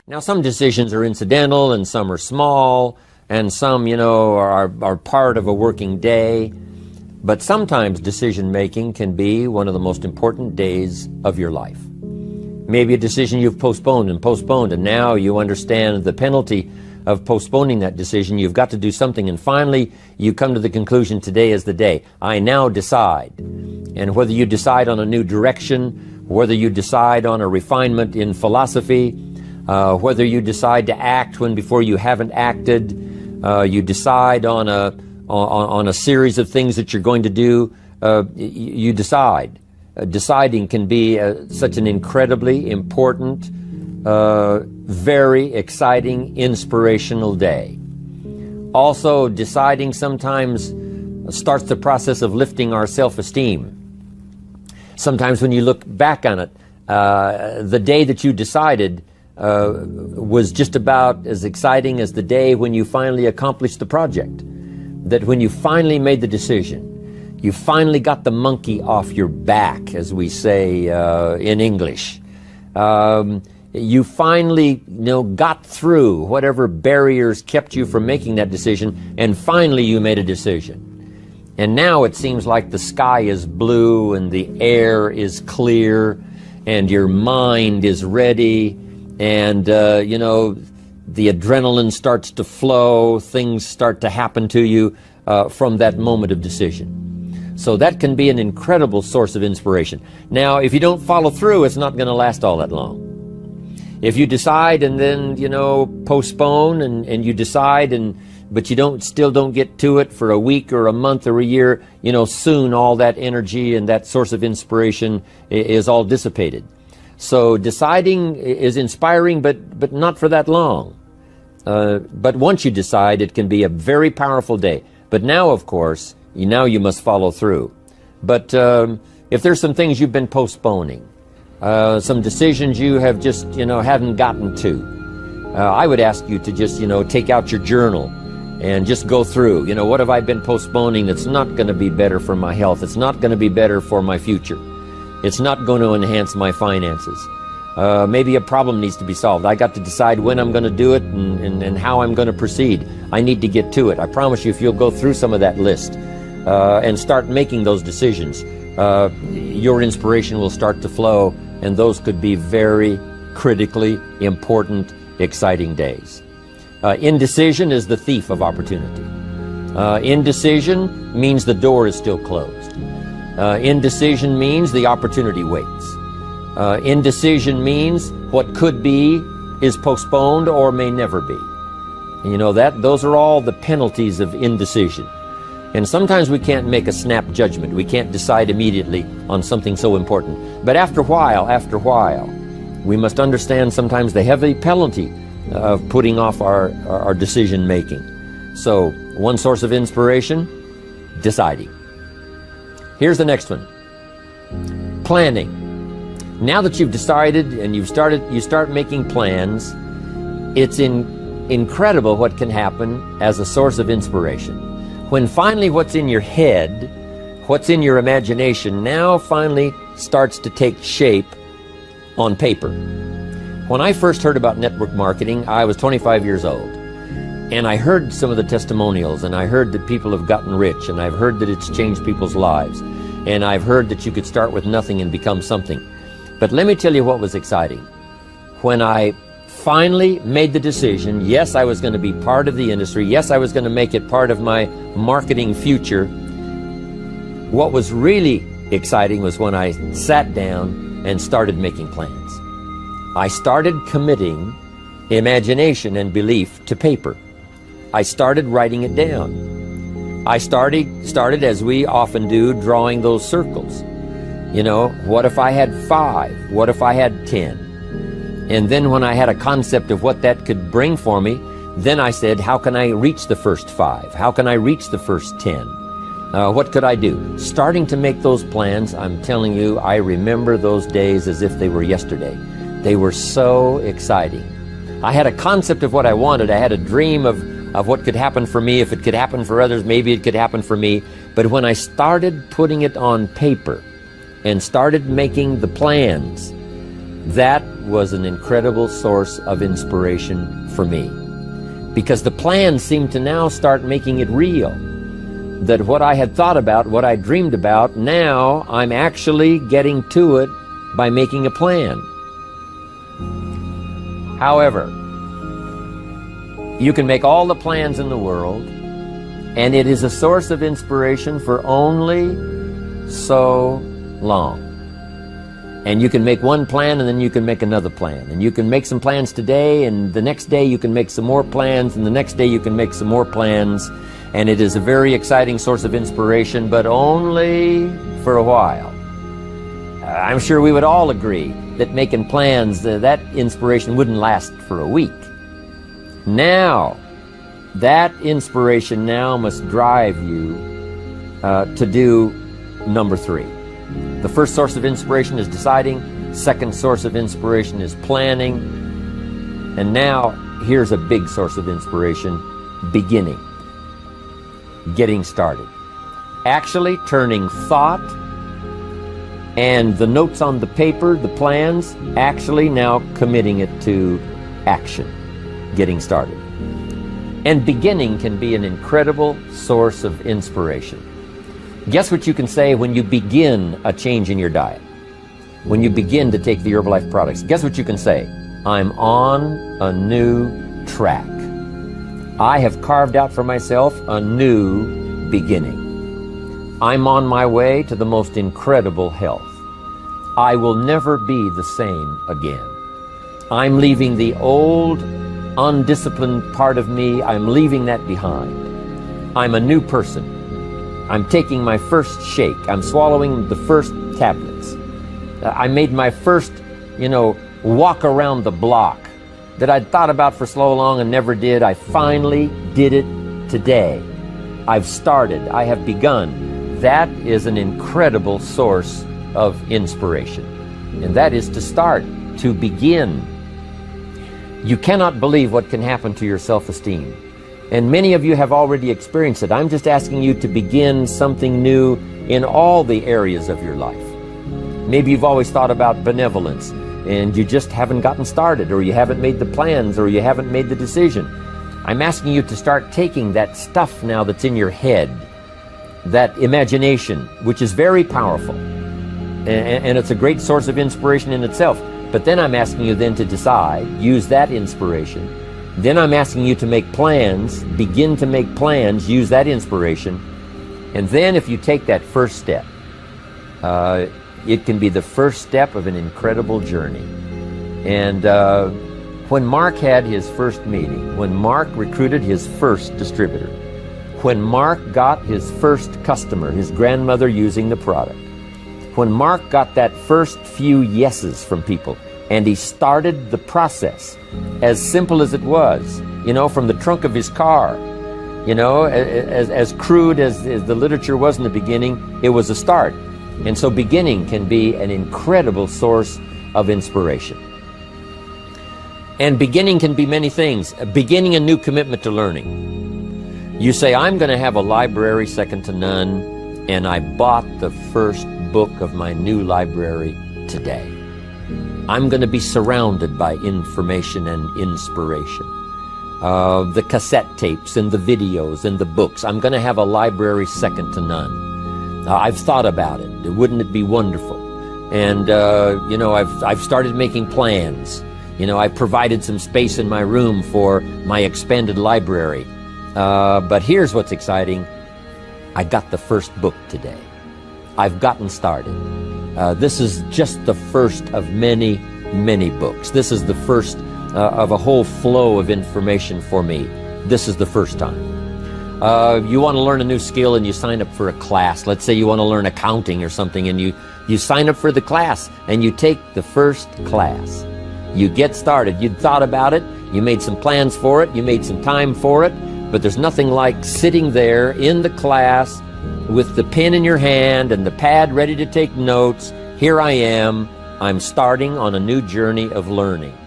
Now, some decisions are incidental and some are small and some, are part of a working day. But sometimes decision-making can be one of the most important days of your life. Maybe a decision you've postponed, and now you understand the penalty of postponing that decision. You've got to do something, and finally you come to the conclusion, today is the day. I now decide. And whether you decide on a new direction, whether you decide on a refinement in philosophy, whether you decide to act when before you haven't acted, you decide on a series of things that you're going to do, you decide. Deciding can be such an incredibly important, very exciting, inspirational day. Also, deciding sometimes starts the process of lifting our self-esteem. Sometimes when you look back on it, the day that you decided was just about as exciting as the day when you finally accomplished the project. That when you finally made the decision, you finally got the monkey off your back, as we say in English. You finally got through whatever barriers kept you from making that decision, and finally you made a decision. And now it seems like the sky is blue and the air is clear and your mind is ready, and the adrenaline starts to flow, things start to happen to you from that moment of decision. So that can be an incredible source of inspiration. Now, if you don't follow through, it's not going to last all that long. If you decide and then, postpone and you decide, but you still don't get to it for a week or a month or a year, soon all that energy and that source of inspiration is all dissipated. So deciding is inspiring, but not for that long. But once you decide, it can be a very powerful day. But now, of course, now you must follow through. But if there's some things you've been postponing, some decisions you have just, haven't gotten to, I would ask you to just, take out your journal and just go through, what have I been postponing that's not going to be better for my health? It's not going to be better for my future. It's not going to enhance my finances. Maybe a problem needs to be solved. I got to decide when I'm going to do it and how I'm going to proceed. I need to get to it. I promise you, if you'll go through some of that list and start making those decisions, your inspiration will start to flow, and those could be very critically important, exciting days. Indecision is the thief of opportunity. Indecision means the door is still closed. Indecision means the opportunity waits. Indecision means what could be is postponed or may never be. Those are all the penalties of indecision. And sometimes we can't make a snap judgment. We can't decide immediately on something so important. But after a while, we must understand sometimes the heavy penalty of putting off our decision making. So, one source of inspiration, deciding. Here's the next one. Planning. Now that you've decided and you start making plans, it's incredible what can happen as a source of inspiration. When finally what's in your head, what's in your imagination, now finally starts to take shape on paper. When I first heard about network marketing, I was 25 years old. And I heard some of the testimonials, and I heard that people have gotten rich, and I've heard that it's changed people's lives. And I've heard that you could start with nothing and become something. But let me tell you what was exciting. When I finally made the decision, yes, I was going to be part of the industry, yes, I was going to make it part of my marketing future, what was really exciting was when I sat down and started making plans. I started committing imagination and belief to paper. I started writing it down. I started, as we often do, drawing those circles. What if I had 5? What if I had 10? And then when I had a concept of what that could bring for me, then I said, how can I reach the first 5? How can I reach the first 10? What could I do? Starting to make those plans, I'm telling you, I remember those days as if they were yesterday. They were so exciting. I had a concept of what I wanted. I had a dream of what could happen for me. If it could happen for others, maybe it could happen for me. But when I started putting it on paper and started making the plans, That was an incredible source of inspiration for me, because the plans seemed to now start making it real. That what I had thought about, what I dreamed about, now I'm actually getting to it by making a plan. However, you can make all the plans in the world, and it is a source of inspiration for only so long. And you can make one plan, and then you can make another plan. And you can make some plans today, and the next day you can make some more plans, and the next day you can make some more plans. And it is a very exciting source of inspiration, but only for a while. I'm sure we would all agree that making plans, that inspiration wouldn't last for a week. Now, that inspiration now must drive you to do number 3. The first source of inspiration is deciding. Second source of inspiration is planning. And now, here's a big source of inspiration: beginning. Getting started. Actually turning thought and the notes on the paper, the plans, actually now committing it to action. Getting started. And beginning can be an incredible source of inspiration. Guess what you can say when you begin a change in your diet? When you begin to take the Herbalife products, guess what you can say? I'm on a new track. I have carved out for myself a new beginning. I'm on my way to the most incredible health. I will never be the same again. I'm leaving the old, undisciplined part of me. I'm leaving that behind. I'm a new person. I'm taking my first shake. I'm swallowing the first tablets. I made my first, walk around the block that I'd thought about for so long and never did. I finally did it today. I've started. I have begun. That is an incredible source of inspiration. And that is to start, to begin. You cannot believe what can happen to your self-esteem. And many of you have already experienced it. I'm just asking you to begin something new in all the areas of your life. Maybe you've always thought about benevolence, and you just haven't gotten started, or you haven't made the plans, or you haven't made the decision. I'm asking you to start taking that stuff now that's in your head, that imagination, which is very powerful, and it's a great source of inspiration in itself. But then I'm asking you then to decide, use that inspiration. Then I'm asking you to make plans, begin to make plans, use that inspiration. And then if you take that first step, it can be the first step of an incredible journey. And when Mark had his first meeting, when Mark recruited his first distributor, when Mark got his first customer, his grandmother using the product, when Mark got that first few yeses from people, and he started the process, as simple as it was, from the trunk of his car, as crude as the literature was in the beginning, it was a start. And so beginning can be an incredible source of inspiration. And beginning can be many things. Beginning a new commitment to learning. You say, I'm going to have a library second to none, and I bought the first book of my new library today. I'm going to be surrounded by information and inspiration. The cassette tapes and the videos and the books. I'm going to have a library second to none. I've thought about it. Wouldn't it be wonderful? And, I've started making plans. I provided some space in my room for my expanded library. But here's what's exciting. I got the first book today. I've gotten started. This is just the first of many, many books. This is the first of a whole flow of information for me. This is the first time. You want to learn a new skill and you sign up for a class. Let's say you want to learn accounting or something, and you sign up for the class and you take the first class. You get started. You'd thought about it. You made some plans for it. You made some time for it. But there's nothing like sitting there in the class with the pen in your hand and the pad ready to take notes. Here I am. I'm starting on a new journey of learning.